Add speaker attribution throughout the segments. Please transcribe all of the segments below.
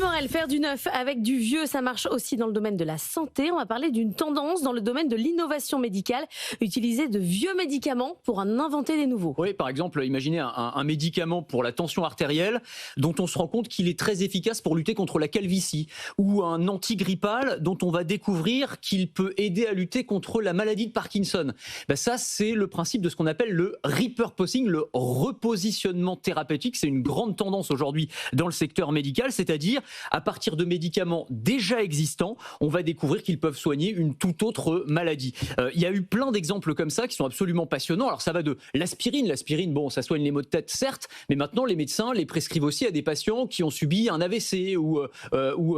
Speaker 1: Morel, faire du neuf avec du vieux, ça marche aussi dans le domaine de la santé. On va parler d'une tendance dans le domaine de l'innovation médicale, utiliser de vieux médicaments pour en inventer des nouveaux.
Speaker 2: Oui, par exemple, imaginez un médicament pour la tension artérielle dont on se rend compte qu'il est très efficace pour lutter contre la calvitie, ou un antigrippal dont on va découvrir qu'il peut aider à lutter contre la maladie de Parkinson. Ça, c'est le principe de ce qu'on appelle le repurposing, le repositionnement thérapeutique. C'est une grande tendance aujourd'hui dans le secteur médical, c'est-à-dire à partir de médicaments déjà existants, on va découvrir qu'ils peuvent soigner une toute autre maladie. Il y a eu plein d'exemples comme ça qui sont absolument passionnants. Alors ça va de l'aspirine. L'aspirine, bon, ça soigne les maux de tête, certes, mais maintenant les médecins les prescrivent aussi à des patients qui ont subi un AVC ou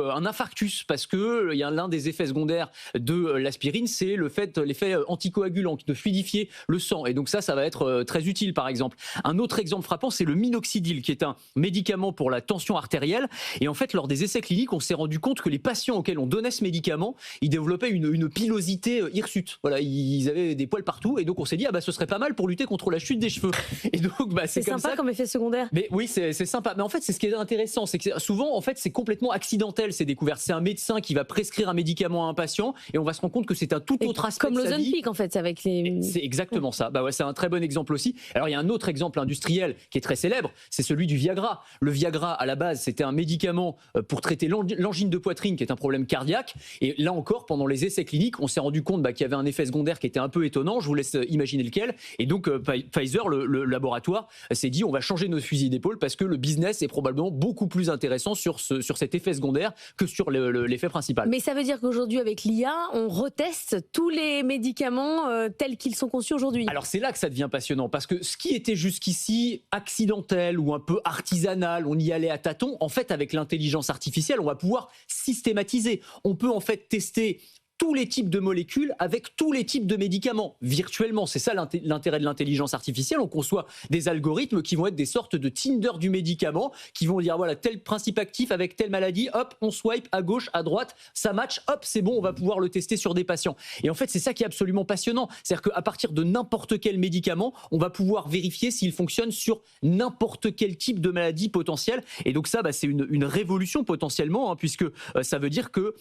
Speaker 2: un infarctus, parce que il y a l'un des effets secondaires de l'aspirine, c'est l'effet anticoagulant, de fluidifier le sang. Et donc ça va être très utile, par exemple. Un autre exemple frappant, c'est le minoxidil, qui est un médicament pour la tension artérielle. Et en fait, lors des essais cliniques, on s'est rendu compte que les patients auxquels on donnait ce médicament, ils développaient une pilosité hirsute. Voilà, ils avaient des poils partout. Et donc on s'est dit, ce serait pas mal pour lutter contre la chute des cheveux. Et donc,
Speaker 1: c'est comme sympa comme effet secondaire.
Speaker 2: Mais oui, c'est sympa. Mais en fait, c'est ce qui est intéressant, c'est que souvent, en fait, c'est complètement accidentel, ces découvertes. C'est un médecin qui va prescrire un médicament à un patient et on va se rendre compte que c'est un tout autre aspect
Speaker 1: comme
Speaker 2: de sa vie.
Speaker 1: l'Ozempic, en fait, c'est avec les...
Speaker 2: C'est exactement ça. C'est un très bon exemple aussi. Alors, il y a un autre exemple industriel qui est très célèbre, c'est celui du Viagra. Le Viagra, à la base, c'était un médicament pour traiter l'angine de poitrine, qui est un problème cardiaque. Et là encore, pendant les essais cliniques, on s'est rendu compte qu'il y avait un effet secondaire qui était un peu étonnant. Je vous laisse imaginer lequel. Et donc, Pfizer, le laboratoire, s'est dit, on va changer nos fusils d'épaule parce que le business est probablement beaucoup plus intéressant sur cet effet secondaire que sur l'effet principal.
Speaker 1: Mais ça veut dire qu'aujourd'hui, avec l'IA, on reteste tous les médicaments tels qu'ils sont conçus aujourd'hui.
Speaker 2: Alors c'est là que ça devient passionnant, parce que ce qui était jusqu'ici accidentel ou un peu artisanal, on y allait à tâtons, en fait avec l'intelligence artificielle, on va pouvoir systématiser. On peut en fait tester tous les types de molécules avec tous les types de médicaments virtuellement. C'est ça l'intérêt de l'intelligence artificielle. On conçoit des algorithmes qui vont être des sortes de Tinder du médicament, qui vont dire voilà, tel principe actif avec telle maladie, hop, on swipe à gauche, à droite, ça match, hop, c'est bon, on va pouvoir le tester sur des patients. Et en fait, c'est ça qui est absolument passionnant. C'est-à-dire qu'à partir de n'importe quel médicament, on va pouvoir vérifier s'il fonctionne sur n'importe quel type de maladie potentielle. Et donc ça, c'est une révolution potentiellement, puisque ça veut dire que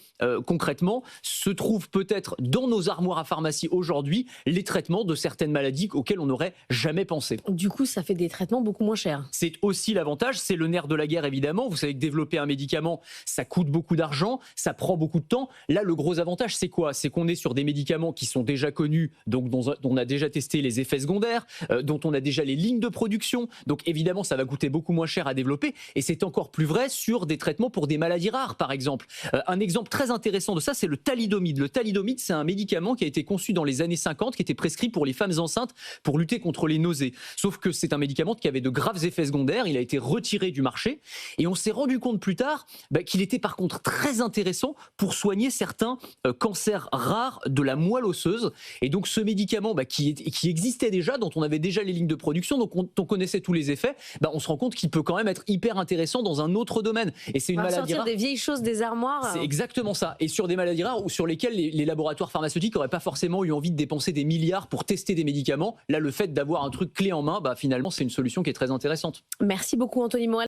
Speaker 2: concrètement, se trouve peut-être dans nos armoires à pharmacie aujourd'hui les traitements de certaines maladies auxquelles on n'aurait jamais pensé.
Speaker 1: Du coup, ça fait des traitements beaucoup moins chers.
Speaker 2: C'est aussi l'avantage, c'est le nerf de la guerre évidemment. Vous savez que développer un médicament, ça coûte beaucoup d'argent, ça prend beaucoup de temps. Là, le gros avantage, c'est quoi? C'est qu'on est sur des médicaments qui sont déjà connus, donc dont on a déjà testé les effets secondaires, dont on a déjà les lignes de production. Donc évidemment, ça va coûter beaucoup moins cher à développer. Et c'est encore plus vrai sur des traitements pour des maladies rares, par exemple. Un exemple très intéressant de ça, c'est le thalidomide. Le thalidomide, c'est un médicament qui a été conçu dans les années 50, qui était prescrit pour les femmes enceintes pour lutter contre les nausées. Sauf que c'est un médicament qui avait de graves effets secondaires, il a été retiré du marché et on s'est rendu compte plus tard qu'il était par contre très intéressant pour soigner certains cancers rares de la moelle osseuse. Et donc ce médicament qui existait déjà, dont on avait déjà les lignes de production, donc on connaissait tous les effets, on se rend compte qu'il peut quand même être hyper intéressant dans un autre domaine. Et c'est une maladie rare.
Speaker 1: Des vieilles choses des armoires.
Speaker 2: C'est exactement ça. Et sur des maladies rares ou sur lesquelles les laboratoires pharmaceutiques n'auraient pas forcément eu envie de dépenser des milliards pour tester des médicaments. Là, le fait d'avoir un truc clé en main, finalement, c'est une solution qui est très intéressante.
Speaker 1: Merci beaucoup, Anthony Morel.